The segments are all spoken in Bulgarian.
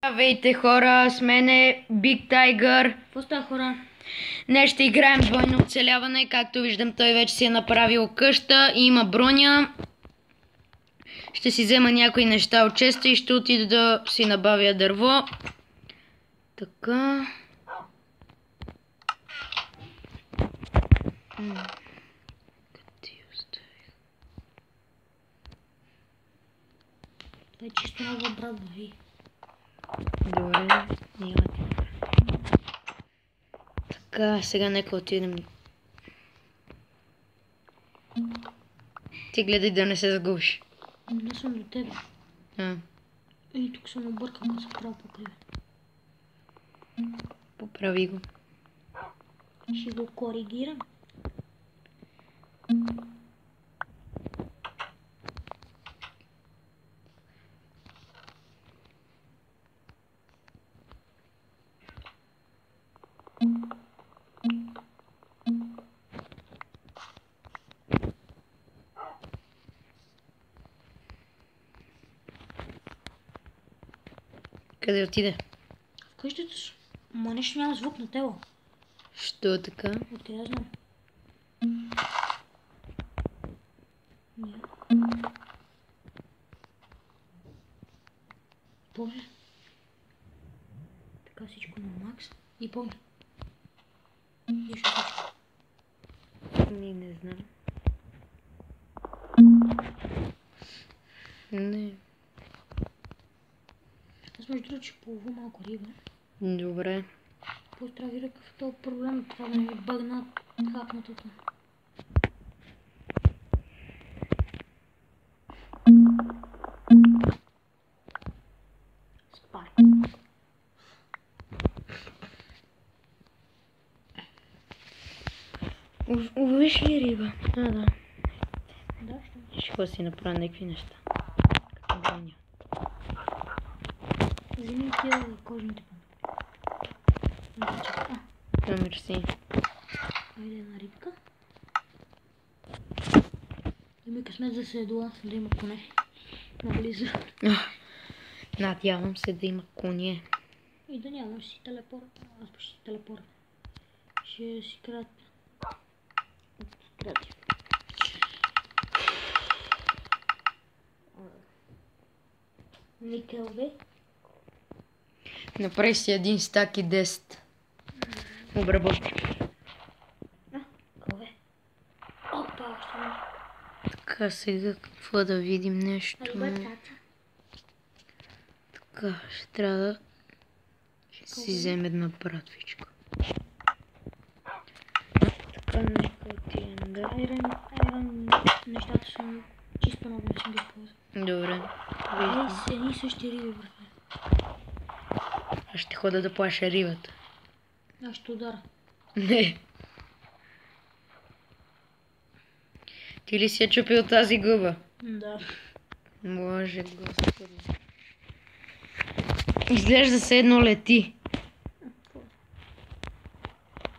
Здравейте хора, с мен е Big Tiger. Какво става, хора? Днес ще играем двойно оцеляване. Както виждам, той вече си е направил къща и има броня. Ще си взема някои неща от честа и ще отида да си набавя дърво. Така. Това е чисто нова брат, бе. Добре, няма ти. Така, сега нека отидем. Ти гледай да не се сгубиш. Не съм до тебе. И тук съм объркал, като се прави покриве. Поправи го. Ще го коригирам. Къде отиде? В къщата си. Ма нещо няма звук на тело. Що е така? Откъде я знам? Не. Боже. Така всичко на макс. И помни. И ще всичко. Не знам. Не. Аз между другото ще полова малко риба. Добре. После трябва да видя какъв е този проблем. Това да ми бъгна хапнатото. Спай. Увиш ли риба? Да. Да, ще. Ще си направя някакви неща. Като броня. Вземи тия кожните панталони. Мерси. Айде една рибка. Има късмет за седла, да има коне. Наблизо. Надявам се да има коне. И да нямам си телепорт. Аз ще си телепорт. Ще си крат. Крати. Никъл, бе. Направи си един стак и 10. Обработки. Кове. Опа, още нещо. Така, сега какво да видим нещо. Така, ще трябва да си вземе една братвичка. Така, нека отидем да... Айрон, нещата са чисто нови, не съм ги използвал. Добре. Едни същи риби, брат. Аз ще хода да плаша рибата. Аз ще удара. Не. Ти ли си я чупил тази губа? Да. Може, господи. Изглежда се едно лети.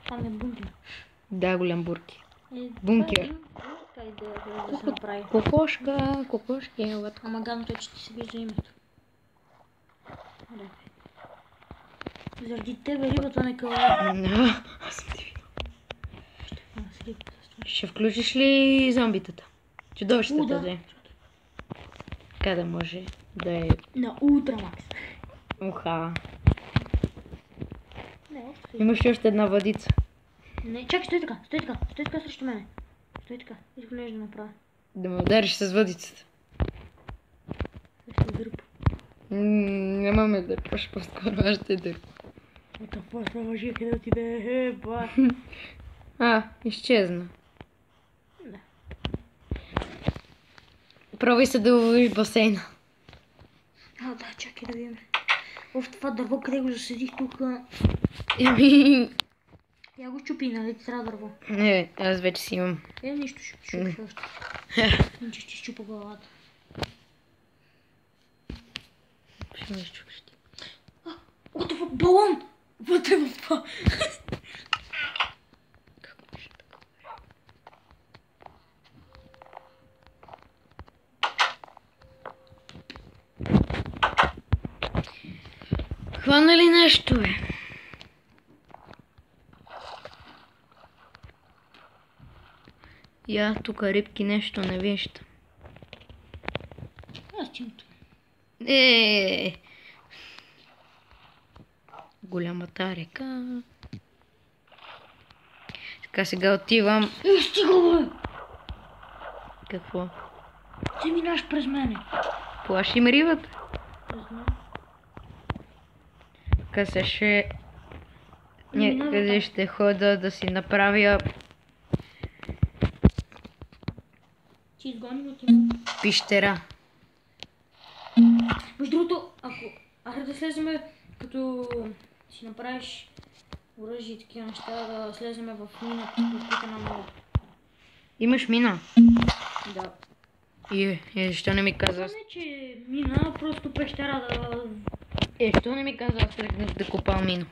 Там е бункер. Да, голям бурки. Бункер. Как да се направи? Кокошка, елат. Ама гадното е, че ти се вижда името. Заради тебе рибата не къла. Аз съм ти видал. Ще включиш ли зомбитата? Чудовищата, да. Така да може да е... На ултрамакс. Уха. Не, още Имаш ли още една въдица? Не, чакай, стой така срещу мене. Стой така, искам нещо да направя. Да ме удариш с въдицата. Ще дърпа. Няма ме дърпаш, по-скоро аз ще дърпа. Отъпа, това жия къде отиде, ба. Изчезна. Да. Пробвай се да уловиш басейна. Да, чакай да видим. В това дърво, къде го засадих тук. Я го чупи, нали ти трябва дърво? Не, аз вече си имам. Нищо ще чупиш още. Иначе ще щупа главата. Ще ме изчупиш ти. What the fuck, балон! Вътре в това. Хвана ли нещо, бе? Я тук рибки нещо не виждам. Аз чимто. Голямата река. Така сега отивам. Стига, бе! Какво? Ти минаш през мене. Плаши ме рибата. Не знам. Така се ще... Минава Някъде там. ще хода да си направя Ти изгони от има. пищера. Между другото, ако да слеземе, като си направиш оръжие и такива неща, да слеземе в мината, в които нам много. Имаш мина? Да. Защо не ми каза? Не, че мина, просто пещера да... Защо не ми каза, аз тръгнах да копал мина?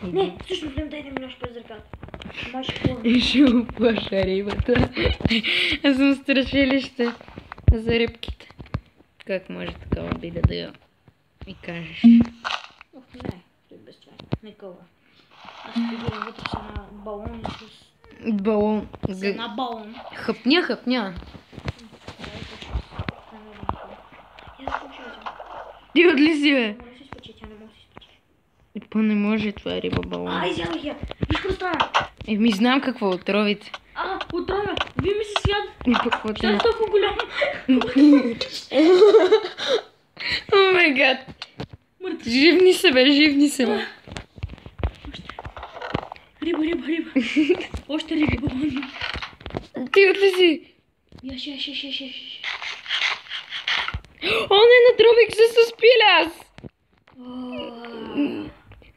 Не, всъщност не дай да минаш през ръката. Маш хубаво. Ще му плаша рибата. Аз съм страшилище за рибките. Как може такава бида да я ми кажеш? Ох, не, той без това. Не кълва. Аз прибирам вътре с една балон и с... Балон. С една балон. Хъпня. Я слушай, Ти отли си, бе? не може да се изпече, тя не може да се изпече. Па не може, това е риба балон. Изядох я! Виж какво стана! Ми знам какво отровите. Отровя! Вие ми се свят! И по какво Що е толкова голям? О май гад. Мъртв. Живни се, бе, живни се, бе. Риба. Още риба балон. Ти отли си. Яш. О, не, натрових се с пиля аз.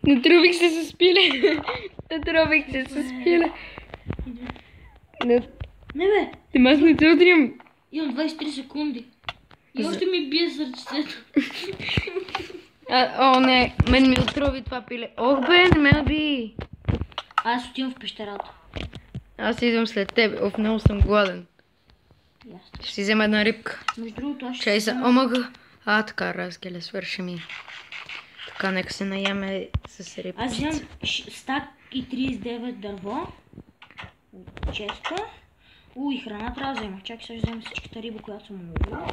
Натрових се с пиля. Не бе! Аз не те удрям. Имам 23 секунди. И още ми бие сърцето. О, не, мен ми отрови това пиле. Ох, бе, не ме наби. Аз отивам в пещерата. Аз идвам след тебе. Оф, много съм гладен. Ясно. Ще си взема една рибка. Между другото, аз ще... Чай са. О, мага. Така, разгеле, свърши ми. Така, нека се наяме с рибка. Аз вземам стак и 39 дърво. Честа. И храна трябва да взема. Чакай, сега ще взема всичката риба, която съм уловил.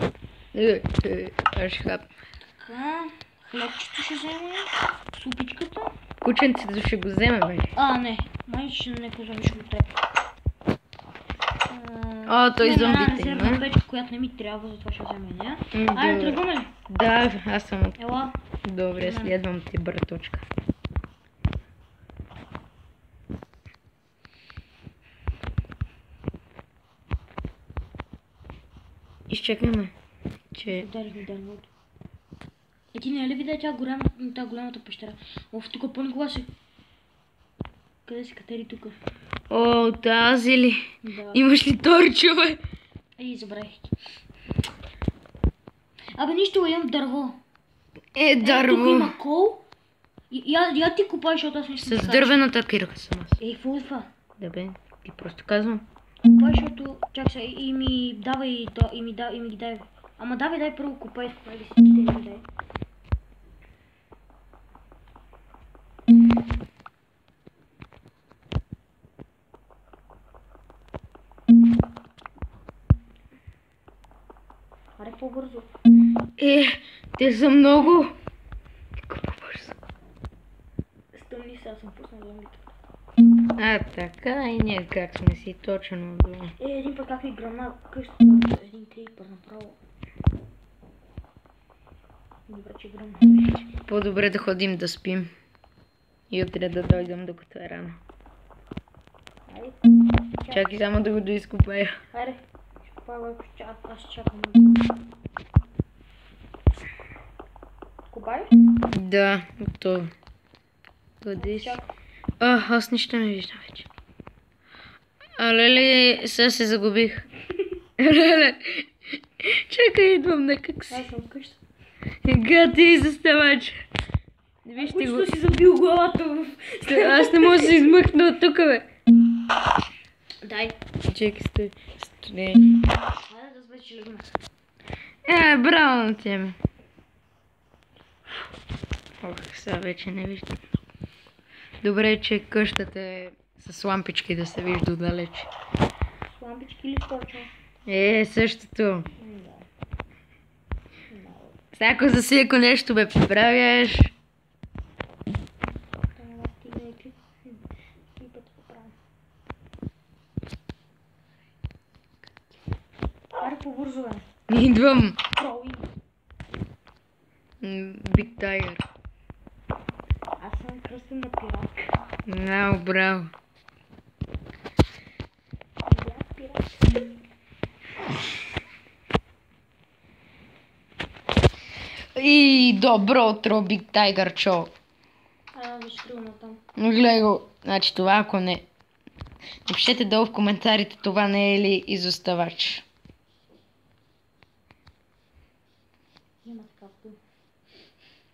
Аз ще хап. Така, хлебчето ще взема. Супичката. Кученцето ще го вземе, бе. Не. Май ще не взема, ще го трябва. Той Имам една зомбите, резервна не? печка, която не ми трябва, затова ще взема нея. Добре. Айде, тръгваме ли? Да, аз съм от... Ела. Добре, следвам ти, браточка. Изчакаме, че... Ударих ми дървото. Ти не е ли видя тя голямата пещера? Тук по-никога си... Къде си катери тук? О, тази ли? Да. Имаш ли торчове? Забравих. Нищо, имам дърво. Дърво. Тук има кол. Я ти копай, защото аз не ще С дървената кирка съм аз. какво е това? Да бе, ти просто казвам. Копай, защото... Чакай сега, и ми давай и ми ги дай. Ама дай първо копай, копай ги всичките и ми дай. Аре, по-бързо. Те са много. По-бързо. Стъмни се, аз съм пуснал зомбите. Така и ние как сме си точно отдолу. Един път как ми гръмна къщата, един крипър направо. Добре, че гръмна. По-добре да ходим да спим. И утре да дойдем, докато е рано. Айде. Чакай само да го доизкопая. Айде. Ще купая върху аз чакам. Купай? Да, готово. Къде си? Аз нищо не виждам вече. Леле, сега се загубих. Леле, чакай, идвам някак си. Аз съм вкъща. Гати, заставач. Вижте го. Нищо си забил главата в... Аз не мога да се измъкна от тук, бе. Дай. Чакай, стой. Айде да вече легна. Браво на тебе. Ох, сега вече не виждам. Добре, че къщата е с лампички да се вижда отдалеч. С лампички или с торча? Същото. Да. Всяко за си, ако нещо бе поправяш. Това стига и клип. И път поправя. Аре по-бързо бе. Идвам. Проуин. Big Tiger. Аз съм кръстен на пиратка. Браво, браво. Бях пиратка. И добро утро, Big Tiger Чо. Виж крилна там. Гледай го. Значи това, ако не... Напишете долу в коментарите, това не е ли изоставач. Има такава дума.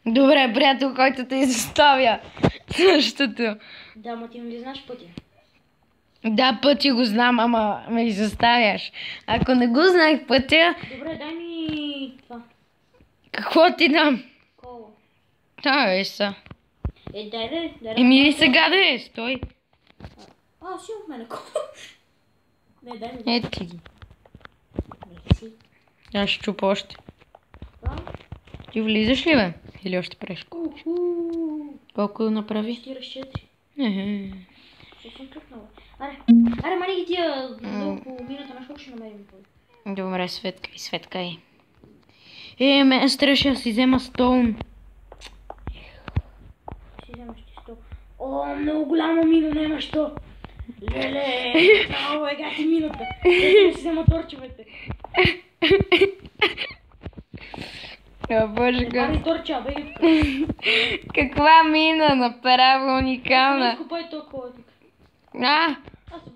Добре, приятел, който те изоставя. Същото. Да, ма ти не знаеш пътя. Да, пъти го знам, ама ме изоставяш. Ако не го знаех пътя, Добре, дай ми това. какво ти дам? Кола. Да, е са. Дай. Еми и сега да е, стой. Си от мене кола. Не, дай ми. Ети ги. Не си. Аз ще чупа още. Това? Ти влизаш ли, бе? Или още правиш? Колко направи? 44. Ехе. Ще съм клюкнала. Аре, мани ги тия дълго минута, на колко ще намерим това? Добре, светкай. Мен трябваше да си взема стоун. Ще вземаш ти 100. О, много голяма мина, няма що. Леле, много е гати минута. Ще си взема торчевете. Боже, Не пари торча, беги. каква мина, направо уникална. Изкопай толкова тук. Аз съм.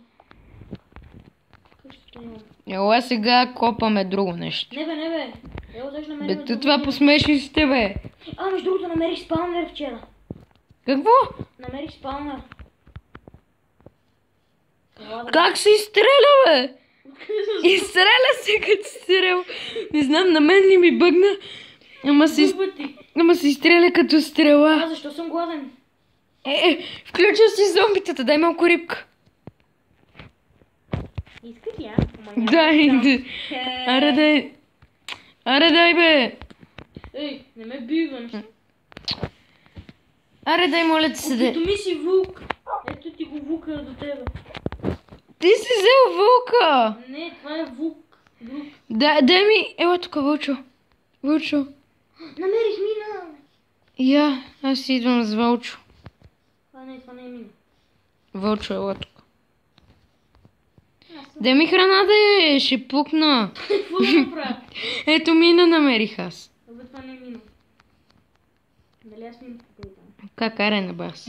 Къщата нямам. ела сега копаме друго нещо. Не бе. Ело, даже намерим. Бе, това посмеши с тебе. Между другото намерих спаунер вчера. Какво? Намерих спаунер. Как се изстреля, бе? Изстреля се като стрел. Не знам, на мен не ми бъгна. Ама се изстреля като стрела. Защо съм гладен? Включил си зомбитата, дай малко рибка. Исках я. Дай. Аре дай, бе. Не ме бива. Аре дай, моля ти се, Ето ми си вулк. Ето ти го вулка до тебе. Ти си взел вълка. Не, това е вулк. Дай ми, ела тук, Вълчо. Намерих мина. Аз идвам с Вълчо. Това не е мина. Вълчо, ела тук. Дай ми храна да е, ще пукна. Какво да направя? Ето мина намерих аз. Това не е мина. Дали аз мина попитам? Как аре на бас?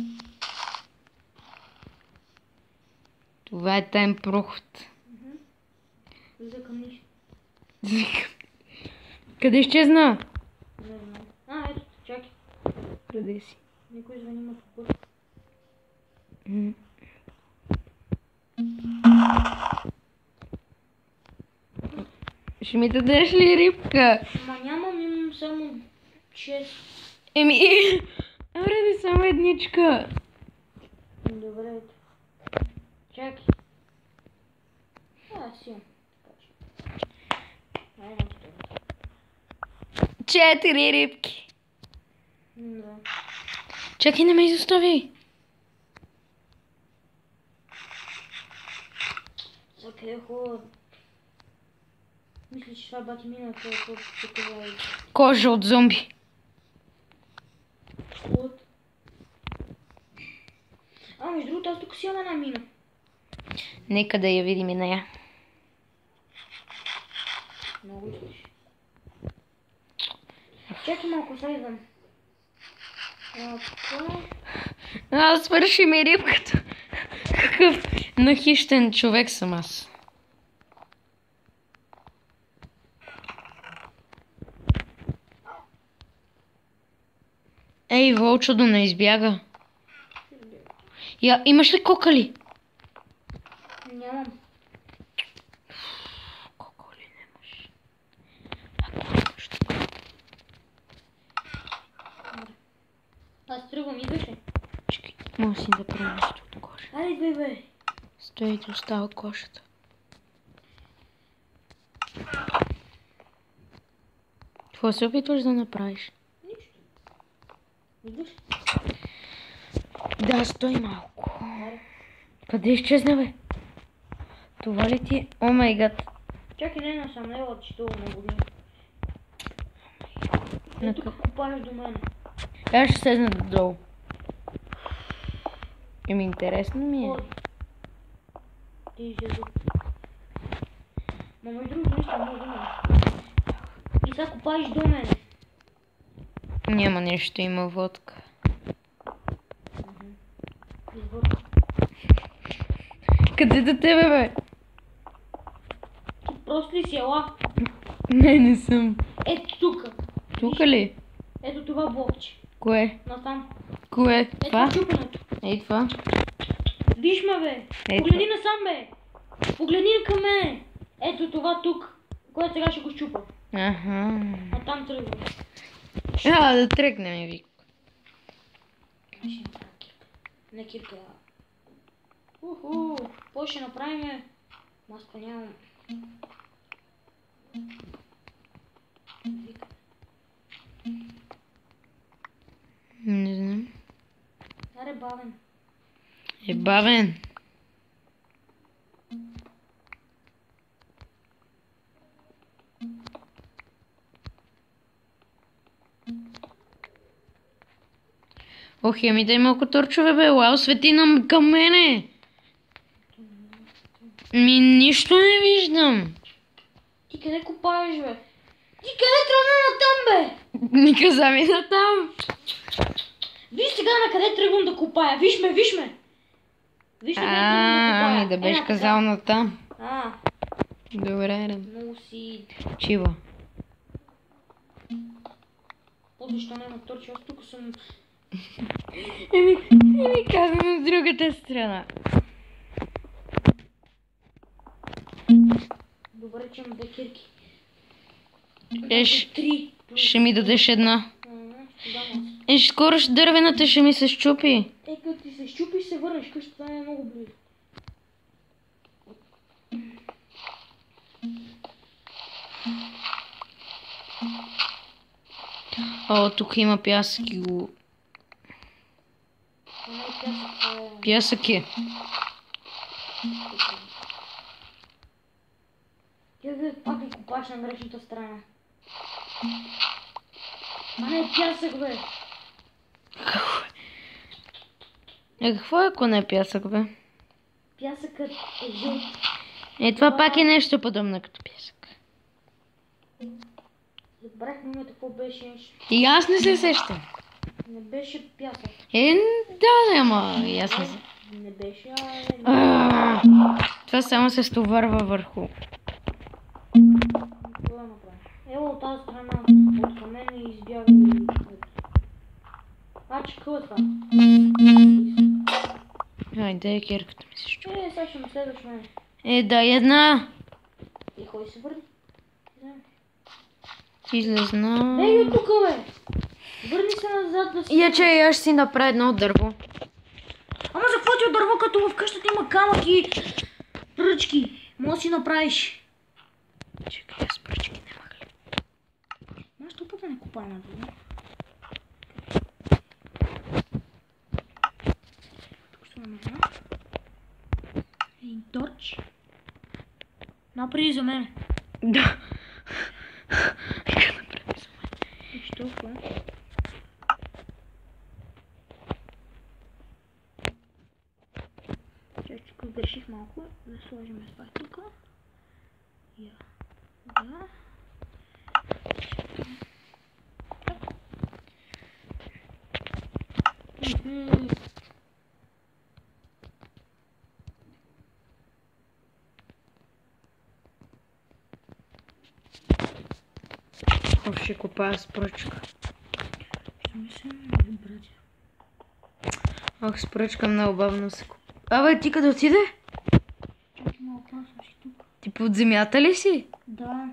Това е тайм проход. За към нищо. Къде изчезна? Не знам. Ето, чакай. Къде си? Никой звъни ма по път. Ще ми дадеш ли рибка? Ма нямам, имам само 6. Аре да само едничка. Добре, ето. Чакай. Си имам. Айде, 4 рибки. да. Чакай, не ме изостави. Къде е хубаво. Мисля, че това бати мина, това е Кожа от зомби. от... Между другото, аз тук си имам една мина. Нека да я видим и нея. Много искаш. Чакай малко, сега идвам. Свърши ми рибката. Какъв нахищен човек съм аз. Ей, Вълчо, да не избяга. Имаш ли кокали? Нямам. Кокали нямаш. Ако искаш така. Аз тръгвам, идваш ли? Чекай, може си да правя нещо от коша. Аре, идвай, бе. Стойте, остава кошата. Какво се опитваш да направиш? Нищо. Идваш ли? Да, стой малко. Аре. Къде изчезна, бе? Това ли ти? О май гад. Чакай, не съм лева, че това на година. На Тук купаеш до мене. Аз ще седна долу. Еми, интересно ми е. Ходи. Ти излезе. Ма и други неща може да има. И сега купаеш до мене. Няма нещо, има водка. Извор. Къде до тебе, бе? Ти просто ли си ела? Не съм. Ето тук. Тук ли? Ето това блокче. Кое? Насам. Кое? Това? Ето чупането. Ей, това? Виж ме, бе. Ето. Погледни насам, бе. Погледни към мен. Ето това тук. Което сега ще го щупа. Аха. А там тръгва. Да тръгнем, Вик. Не кирка. Уху. Какво ще направим? Аз па нямам. Вика. Не знам. Аре, бавен. Е бавен. Ох, ами дай малко торчове, бе. Лао, свети нам към мене. Ми нищо не виждам. Ти къде копаеш, бе? Ти къде тръгна натам, бе? Ми каза ми на там. Виж сега на къде тръгвам да копая. Виж ме, виж ме. Виж на къде тръгвам да копая. Ами да беше така. казал на там. А, Добре, много си... чива. О, защо няма торчи? Аз тук съм... Еми, ти ми казвам от другата страна. Добре, че имам две кирки. Еш, Три. ще ми дадеш една. Ще дам аз. Скоро дървената ще ми се щупи. Като ти се щупиш, се върнеш. Къщата е много близо. О, тук има пясък и го... Това не е пясък, това е... Пясък е. Ти да пак ли копаш на грешната страна? Това не е пясък, бе. Какво е, ако не е пясък, бе? Пясъкът е жълт. Е, това пак е нещо подобно като пясък. Забрахме името, какво беше. И аз не се сещам. Не беше пясък. Да, ама и аз не се... Не беше, Това само се стоварва върху. Това направи. Ево от тази страна, от към мен и избяга и... че къл е това? Айде, кирката ми се щупи. Сега ще ме следваш мен. Дай една. И кой се върни? Излезна. Ей, от тук, бе! Върни се назад да си... Че аз ще си направя едно дърво. Ама за какво ти от дърво, като в къщата има камък и пръчки? Може да си направиш. Чакай, аз пръчки нямах ли? Маш тупа да не копая на дърво. Тук ще имаме една. Един торч. Направи за мен. Да. Нека направи за мен. Виж толкова. Чакай, греших малко. Да сложим това тук. Я. Да. Ще копая с пръчка. Ще ми се братя. Ох, с пръчка много бавно се копа. Абе, ти къде отиде? Чакай малко, аз съм си тук. Ти под земята ли си? Да.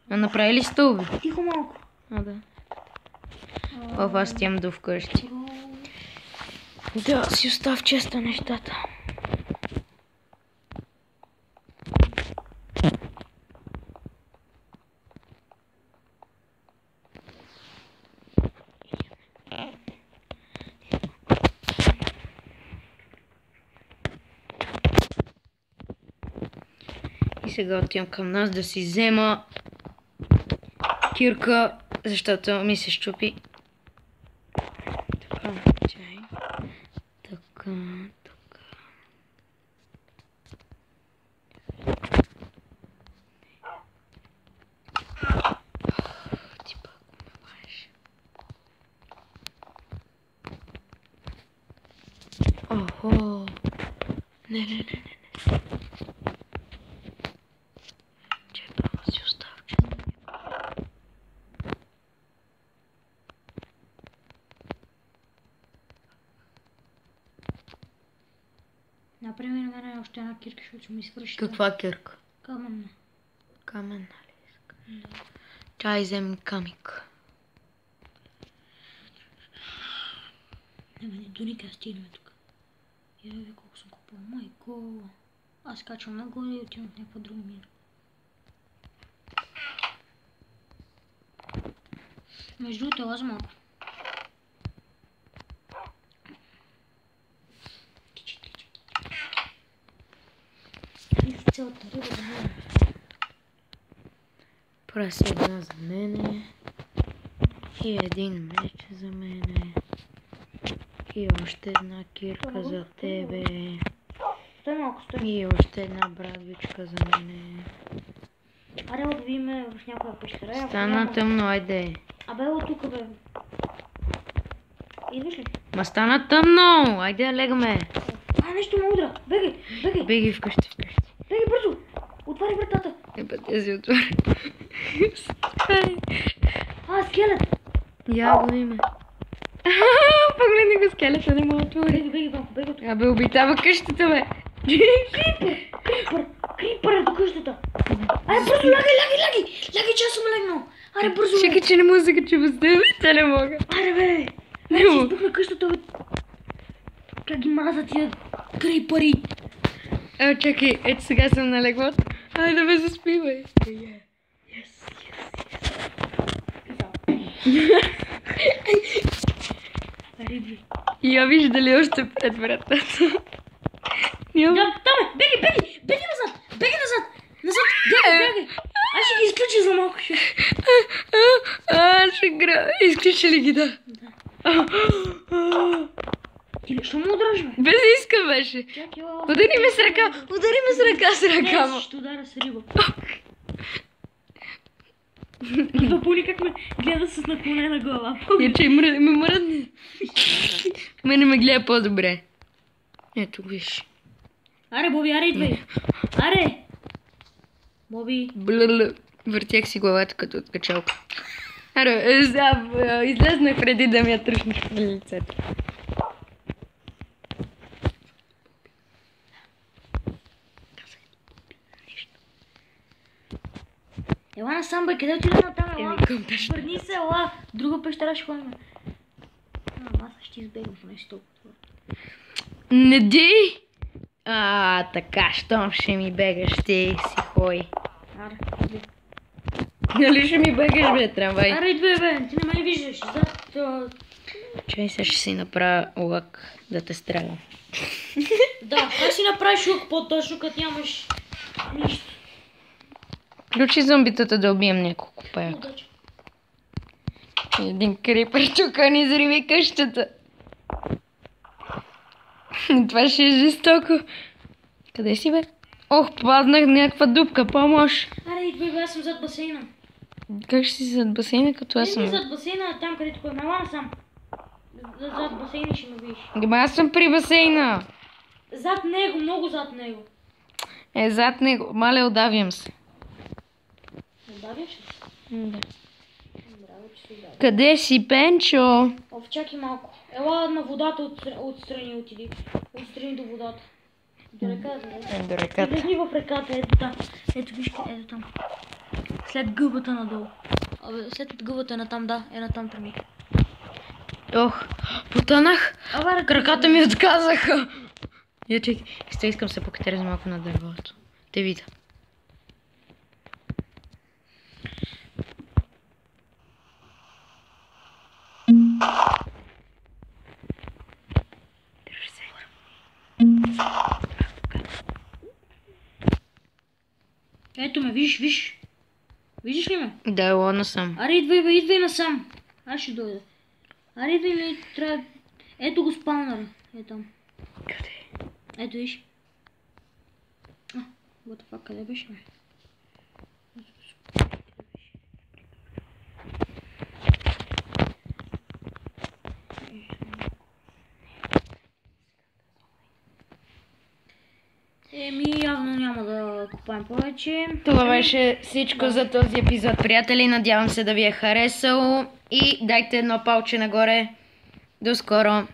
А направи ли стълби? Тихо малко. А, да. Аз тям до вкъщи. Да, си остав честа нещата. И сега отивам към нас да си взема кирка, защото ми се щупи. Така, чай. Така. Ти пак ме лаеш. Охо. Не. Чепа си остав, че Например, на мене още една кирка, защото ми свърши. каква кирка? Каменна. Камен, нали иска? Да. Чай взем камик. Не, до никъде стигнем тук. Я ви колко съм купил. Майко. Аз качвам нагоре и отивам в някаква друга мира. Между другото, лаза малко. Цялата риба за мен. Прас една за мене. И един меч за мене. И още една кирка за тебе. Стой малко, стой. И още една брадвичка за мене. Аре, да видим в някоя пещера. Стана тъмно, айде. Абе, от тук, бе. Идваш ли? Ма стана тъмно! Айде, легаме. Нещо ме удра. Бегай. Беги вкъщи. Бегай бързо. Отваря вратата. Ебе, си отвори. Скелет. Я го има. Погледни го, скелета не мога да отвори. Бегай, Банко, бегай тук. Абе, обитава къщата, бе. Крипър е до къщата. Аре, бързо, лагай, че аз съм легнал. Аре, бързо, Чакай, че не мога да се кача въз тебе, те не мога. Аре, бе. Не Аз си мога. избухна къщата, бе. Как ги мраза тия крипъри. Чакай, ето сега съм на леглото. Айде да ме заспи, бе. Риби. Я виж дали още пред вратата. Няма. Да, там е. Беги назад. Бягай. Аз ще ги изключа за малко. Ще гра. Изключи ли ги, да? Ти ли ще му удръж, бе? Без иска беше. Удари ме с ръка. С ръка му. Ще удара с риба. Това поли как ме гледа с наклонена глава. Я че ме мръдне. Мене ме гледа по-добре. Ето, виж. Аре, Боби, идвай. Аре. Боби. Блърлъ. Въртях си главата като от качалка. Аре, излезнах преди да ми я тръщнеш в лицето. Ела насам, бе, къде отида на там, ела? Към пещера. Върни се, ела. Друга пещера ще ходим. Аз ще избегам поне си толкова. Не дей! Така, щом ще ми бегаш, ти си хой. Аре, Нали ще ми бегаш, бе, трамвай? Аре, идвай, бе, ти не ме ли виждаш? Чай, сега ще си направя лък да те стрелям. Да, как си направиш лук по-точно, като нямаш нищо? Ключи зомбитата да убием няколко паяка. Удача. Един крипър тук ни взриви къщата. Това ще е жестоко. Къде си, бе? Ох, паднах някаква дупка, помощ. Аре, идвай, бе, аз съм зад басейна. Как ще си зад басейна, като аз съм? Зад басейна, там където ходим. Ела насам. Зад басейна ще ме видиш. Гиба, аз съм при басейна. Зад него, много зад него. Зад него. Мале, удавям се. Удавяш ли? Да. Браво, че се удавя. Къде си, Пенчо? Чакай малко. Ела на водата отстрани отиди. Отстрани до водата. До реката, да? До реката. Влезни в реката, ето там. Ето виж, ето там. След гъбата надолу. Абе, след гъбата е натам, да, е натам тръгни. Ох, потънах. Абе, Краката ми отказаха. Я чекай. Искам се покатеря малко на дървото. Те видя. Държи се. Ето ме, виж. Виждаш ли ме? Да, лона съм. Аре, идвай насам. Аз ще дойда. Аре, идвай ми, трябва... Ето го спаунъра. Е там. Къде? Ето виж. What the fuck, къде беше? Явно няма да купаем повече. Това беше всичко за този епизод, приятели. Надявам се да ви е харесало. И дайте едно палче нагоре. До скоро!